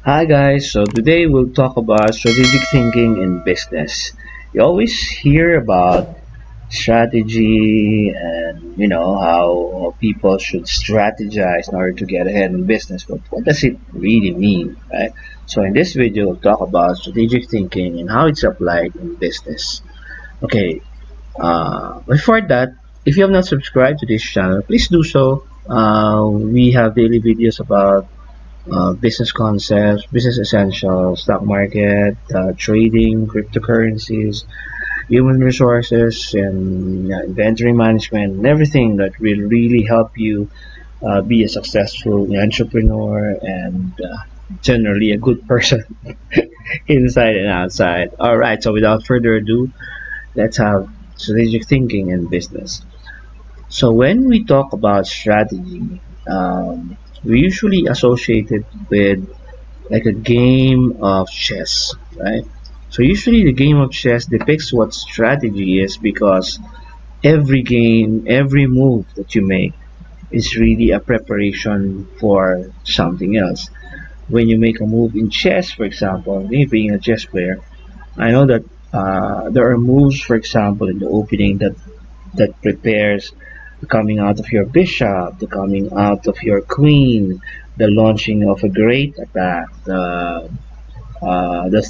Hi guys, so today we'll talk about strategic thinking in business. You always hear about strategy and how people should strategize in order to get ahead in business, but what does it really mean, right? So in this video we'll talk about strategic thinking and how it's applied in business. Okay, before that, if you have not subscribed to this channel, please do so. We have daily videos about business concepts, business essentials, stock market, trading, cryptocurrencies, human resources, and inventory management, and everything that will really help you be a successful entrepreneur and generally a good person inside and outside. All right, so without further ado, let's have strategic thinking in business. So when we talk about strategy, we usually associate it with like a game of chess, right? So usually the game of chess depicts what strategy is because every game, every move that you make is really a preparation for something else. When you make a move in chess, for example, me being a chess player, I know that there are moves, for example, in the opening that prepares the coming out of your bishop, the coming out of your queen, the launching of a great attack, the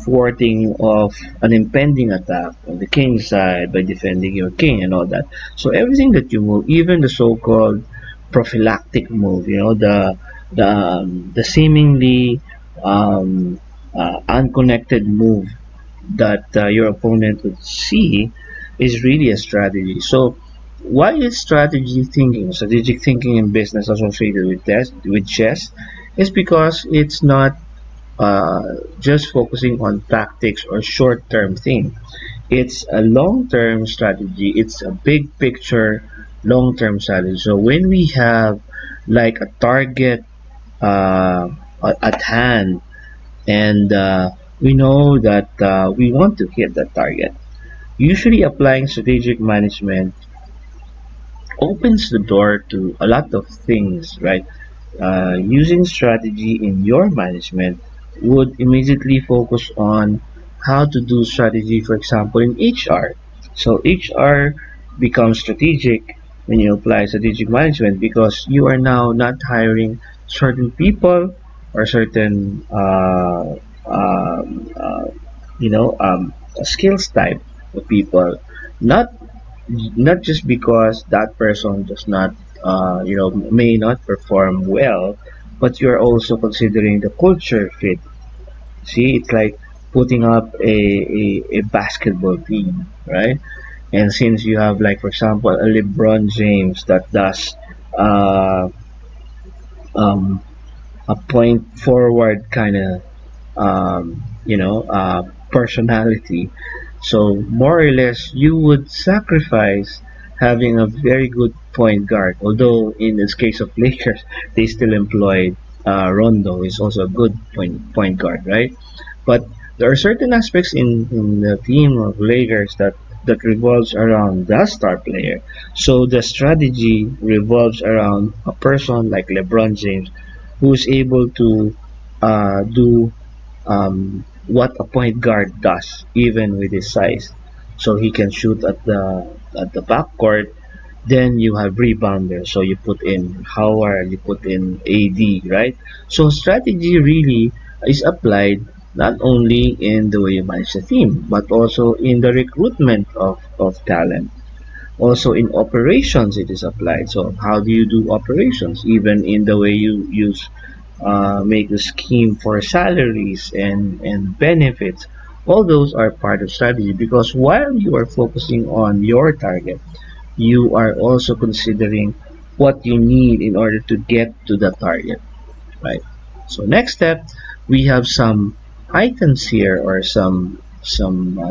thwarting of an impending attack on the king's side by defending your king and all that. So everything that you move, even the so-called prophylactic move, the seemingly unconnected move that your opponent would see is really a strategy. So why is strategic thinking in business associated with chess? Is because it's not just focusing on tactics or short-term thing. It's a long-term strategy. It's a big picture, long-term strategy. So when we have like a target at hand, and we know that we want to hit that target, usually applying strategic management opens the door to a lot of things, right? Using strategy in your management would immediately focus on how to do strategy, for example, in HR. So HR becomes strategic when you apply strategic management because you are now not hiring certain people or certain skills type of people, not not just because that person does not may not perform well, but you're also considering the culture fit. See, it's like putting up a basketball team, right? And since you have, like, for example, a LeBron James that does uh, um, a point forward kind of personality. So more or less, you would sacrifice having a very good point guard. Although in this case of Lakers, they still employed Rondo, is also a good point guard, right? But there are certain aspects in the team of Lakers that revolves around the star player. So the strategy revolves around a person like LeBron James, who is able to do what a point guard does, even with his size. So he can shoot at the backcourt. Then you have rebounder. So you put in Howard, you put in AD, right? So strategy really is applied not only in the way you manage the team, but also in the recruitment of talent. Also in operations, it is applied. So how do you do operations? Even in the way you use make a scheme for salaries and benefits. All those are part of strategy because while you are focusing on your target, you are also considering what you need in order to get to the target, right? So next step, we have some items here or some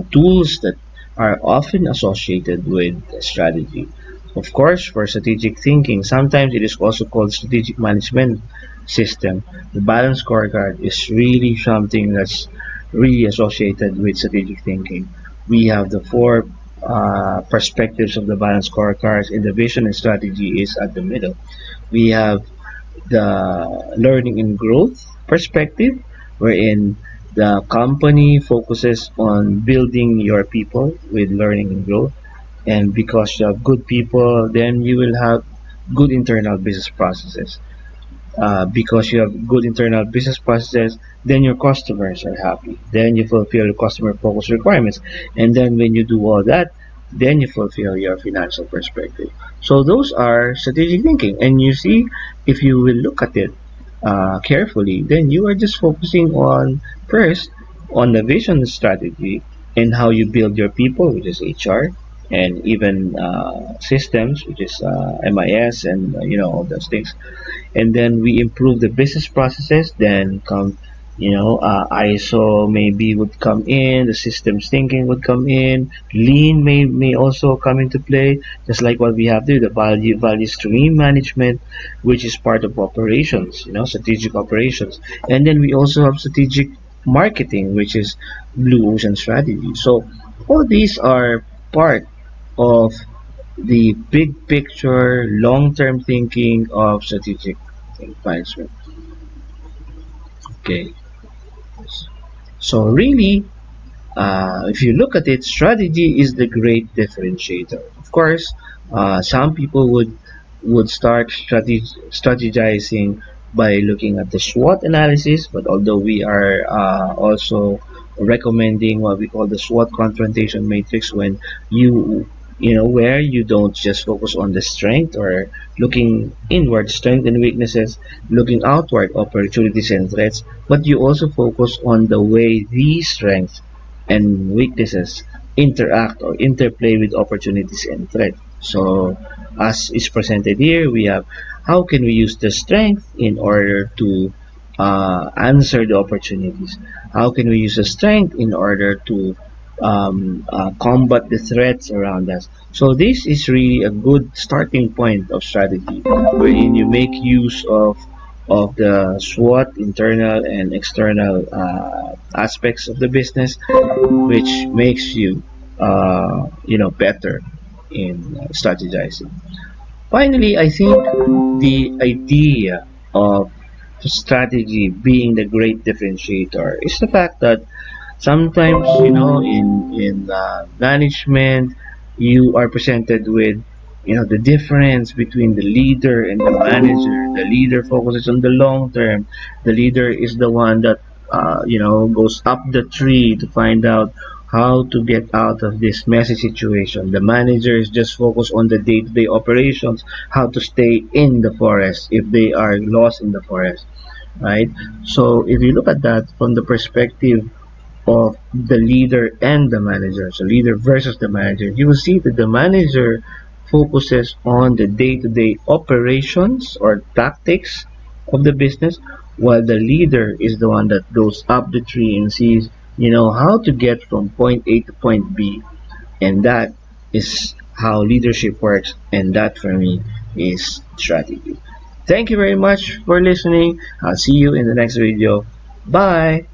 tools that are often associated with strategy. Of course, for strategic thinking, sometimes it is also called strategic management system. The balance scorecard is really something that's really associated with strategic thinking. We have the four perspectives of the balance scorecards, and the vision and strategy is at the middle. We have the learning and growth perspective, wherein the company focuses on building your people with learning and growth. And because you have good people, then you will have good internal business processes. Because you have good internal business processes, then your customers are happy. Then you fulfill your customer focus requirements. And then when you do all that, then you fulfill your financial perspective. So those are strategic thinking. And you see, if you will look at it carefully, then you are just focusing on first on the vision strategy and how you build your people, which is HR, and even systems, which is MIS, and all those things. And then we improve the business processes. Then come, ISO maybe would come in, the systems thinking would come in, lean may also come into play, just like what we have there, the value stream management, which is part of operations, strategic operations. And then we also have strategic marketing, which is blue ocean strategy. So all these are part of the big picture, long-term thinking of strategic management. Okay, so really, if you look at it, strategy is the great differentiator. Of course, some people would start strategizing by looking at the SWOT analysis, but although we are also recommending what we call the SWOT confrontation matrix, when where you don't just focus on the strength or looking inward, strength and weaknesses, looking outward, opportunities and threats, but you also focus on the way these strengths and weaknesses interact or interplay with opportunities and threats. So, as is presented here, we have how can we use the strength in order to answer the opportunities? How can we use the strength in order to combat the threats around us? So, this is really a good starting point of strategy, wherein you make use of the SWOT, internal and external aspects of the business, which makes you better in strategizing. Finally, I think the idea of strategy being the great differentiator is the fact that sometimes, in management, you are presented with, the difference between the leader and the manager. The leader focuses on the long term. The leader is the one that, goes up the tree to find out how to get out of this messy situation. The manager is just focused on the day-to-day operations, how to stay in the forest if they are lost in the forest, right? So if you look at that from the perspective of the leader and the manager, so leader versus the manager, you will see that the manager focuses on the day-to-day operations or tactics of the business, while the leader is the one that goes up the tree and sees, how to get from point A to point B. And that is how leadership works, and that for me is strategy. Thank you very much for listening. I'll see you in the next video. Bye.